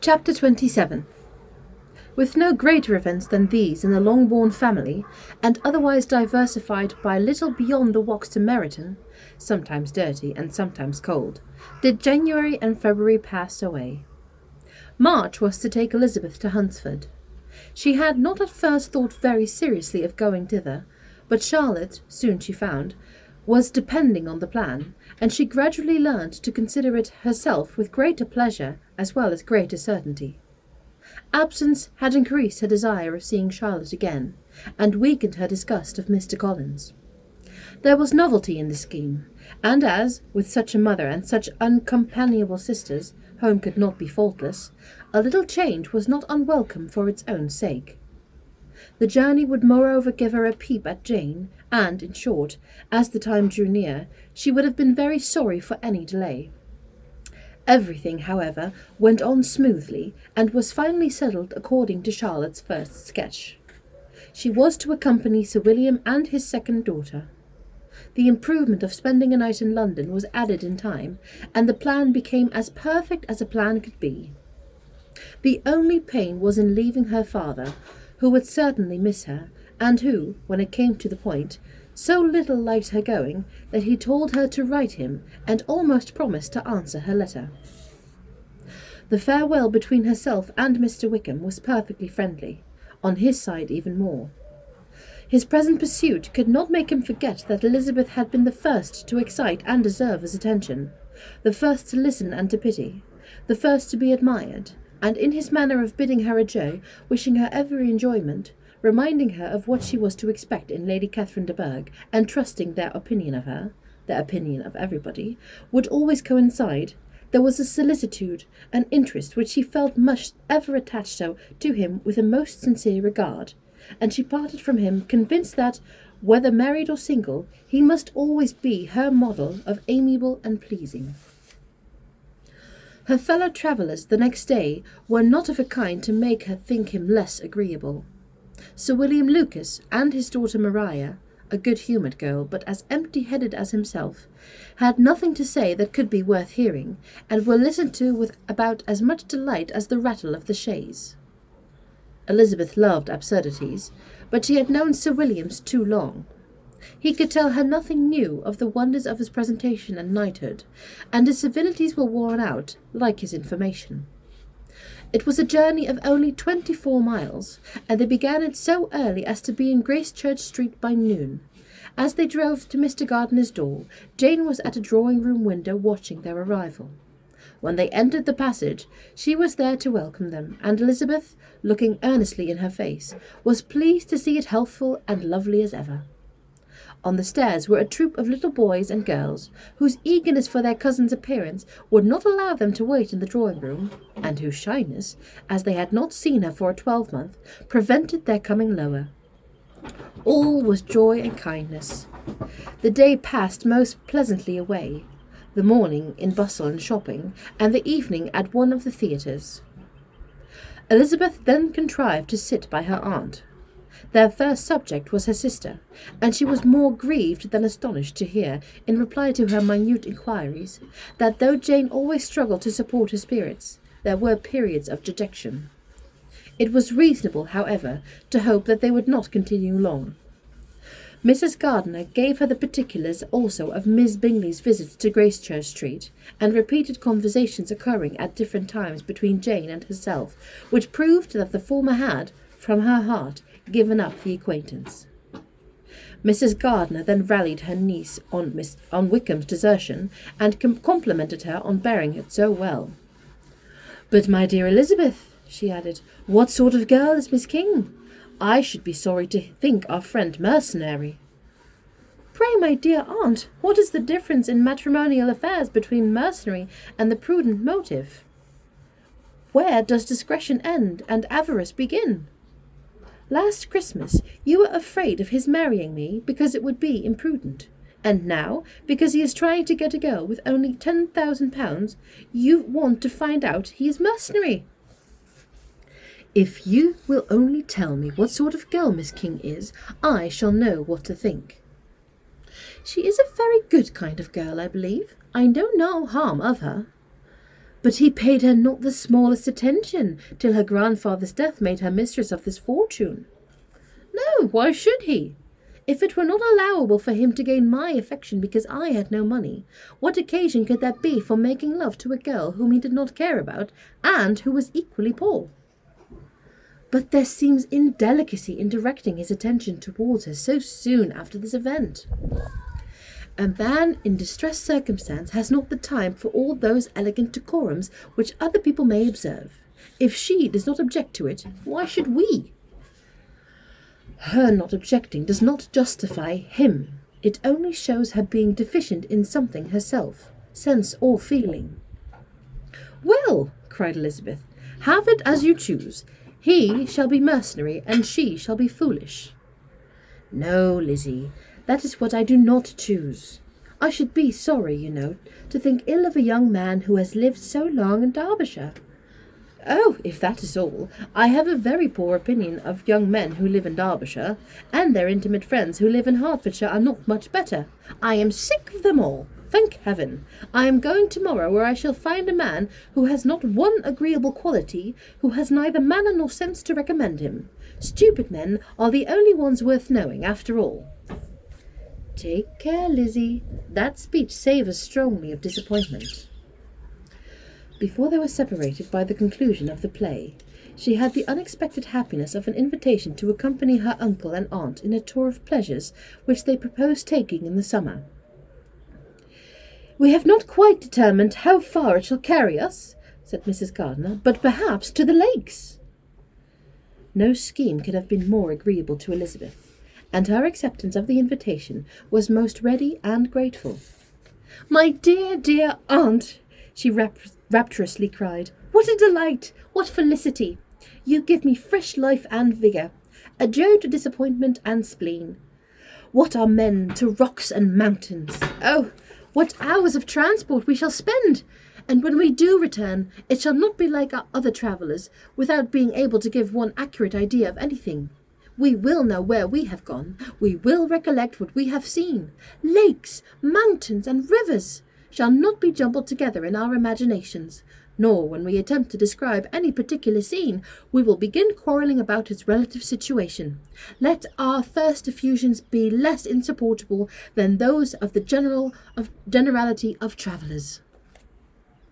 Chapter 27. With no greater events than these in the Longbourn family, and otherwise diversified by little beyond the walks to Meryton, sometimes dirty and sometimes cold, did January and February pass away. March was to take Elizabeth to Hunsford. She had not at first thought very seriously of going thither, but Charlotte, soon she found, was depending on the plan, and she gradually learned to consider it herself with greater pleasure as well as greater certainty. Absence had increased her desire of seeing Charlotte again, and weakened her disgust of Mr. Collins. There was novelty in the scheme, and as, with such a mother and such uncompanionable sisters, home could not be faultless, a little change was not unwelcome for its own sake. The journey would moreover give her a peep at Jane, and, in short, as the time drew near, she would have been very sorry for any delay. Everything, however, went on smoothly, and was finally settled according to Charlotte's first sketch. She was to accompany Sir William and his second daughter. The improvement of spending a night in London was added in time, and the plan became as perfect as a plan could be. The only pain was in leaving her father, who would certainly miss her, and who, when it came to the point, so little liked her going that he told her to write him and almost promised to answer her letter. The farewell between herself and Mr. Wickham was perfectly friendly, on his side even more. His present pursuit could not make him forget that Elizabeth had been the first to excite and deserve his attention, the first to listen and to pity, the first to be admired, and in his manner of bidding her adieu, wishing her every enjoyment, reminding her of what she was to expect in Lady Catherine de Bourgh, and trusting their opinion of her, their opinion of everybody, would always coincide, there was a solicitude, an interest which she felt must ever attach so to him with a most sincere regard, and she parted from him convinced that, whether married or single, he must always be her model of amiable and pleasing. Her fellow travellers the next day were not of a kind to make her think him less agreeable. Sir William Lucas and his daughter Maria, a good-humoured girl, but as empty-headed as himself, had nothing to say that could be worth hearing, and were listened to with about as much delight as the rattle of the chaise. Elizabeth loved absurdities, but she had known Sir William's too long. He could tell her nothing new of the wonders of his presentation and knighthood, and his civilities were worn out, like his information. It was a journey of only 24 miles, and they began it so early as to be in Gracechurch Street by noon. As they drove to Mr. Gardiner's door, Jane was at a drawing-room window watching their arrival. When they entered the passage, she was there to welcome them, and Elizabeth, looking earnestly in her face, was pleased to see it healthful and lovely as ever. On the stairs were a troop of little boys and girls, whose eagerness for their cousin's appearance would not allow them to wait in the drawing-room, and whose shyness, as they had not seen her for a 12-month, prevented their coming lower. All was joy and kindness. The day passed most pleasantly away, the morning in bustle and shopping, and the evening at one of the theatres. Elizabeth then contrived to sit by her aunt. Their first subject was her sister, and she was more grieved than astonished to hear, in reply to her minute inquiries, that though Jane always struggled to support her spirits, there were periods of dejection. It was reasonable, however, to hope that they would not continue long. Mrs. Gardiner gave her the particulars also of Miss Bingley's visits to Gracechurch Street, and repeated conversations occurring at different times between Jane and herself, which proved that the former had, from her heart, given up the acquaintance. Mrs. Gardiner then rallied her niece on Wickham's desertion, and complimented her on bearing it so well. "But, my dear Elizabeth," she added, "what sort of girl is Miss King? I should be sorry to think our friend mercenary." "Pray, my dear aunt, what is the difference in matrimonial affairs between mercenary and the prudent motive? Where does discretion end and avarice begin? Last Christmas you were afraid of his marrying me because it would be imprudent, and now, because he is trying to get a girl with only £10,000, you want to find out he is mercenary." "If you will only tell me what sort of girl Miss King is, I shall know what to think." "She is a very good kind of girl, I believe. I know no harm of her." But he paid her not the smallest attention, till her grandfather's death made her mistress of this fortune. No, why should he? If it were not allowable for him to gain my affection because I had no money, what occasion could there be for making love to a girl whom he did not care about, and who was equally poor? But there seems indelicacy in directing his attention towards her so soon after this event. A man in distressed circumstance has not the time for all those elegant decorums which other people may observe. If she does not object to it, why should we? Her not objecting does not justify him. It only shows her being deficient in something herself, sense or feeling. Well, cried Elizabeth, have it as you choose. He shall be mercenary, and she shall be foolish. No, Lizzie, that is what I do not choose. I should be sorry, you know, to think ill of a young man who has lived so long in Derbyshire. Oh, if that is all, I have a very poor opinion of young men who live in Derbyshire, and their intimate friends who live in Hertfordshire are not much better. I am sick of them all. Thank heaven. I am going tomorrow where I shall find a man who has not one agreeable quality, who has neither manner nor sense to recommend him. Stupid men are the only ones worth knowing, after all. Take care, Lizzie. That speech savours strongly of disappointment. Before they were separated by the conclusion of the play, she had the unexpected happiness of an invitation to accompany her uncle and aunt in a tour of pleasures which they proposed taking in the summer. We have not quite determined how far it shall carry us, said Mrs. Gardiner, but perhaps to the lakes. No scheme could have been more agreeable to Elizabeth, and her acceptance of the invitation was most ready and grateful. My dear, dear aunt, she rapturously cried, what a delight! What felicity! You give me fresh life and vigour. Adieu to disappointment and spleen. What are men to rocks and mountains? Oh, what hours of transport we shall spend! And when we do return, it shall not be like our other travellers, without being able to give one accurate idea of anything. We will know where we have gone. We will recollect what we have seen. Lakes, mountains, and rivers shall not be jumbled together in our imaginations, nor when we attempt to describe any particular scene, we will begin quarrelling about its relative situation. Let our first effusions be less insupportable than those of the generality of travellers.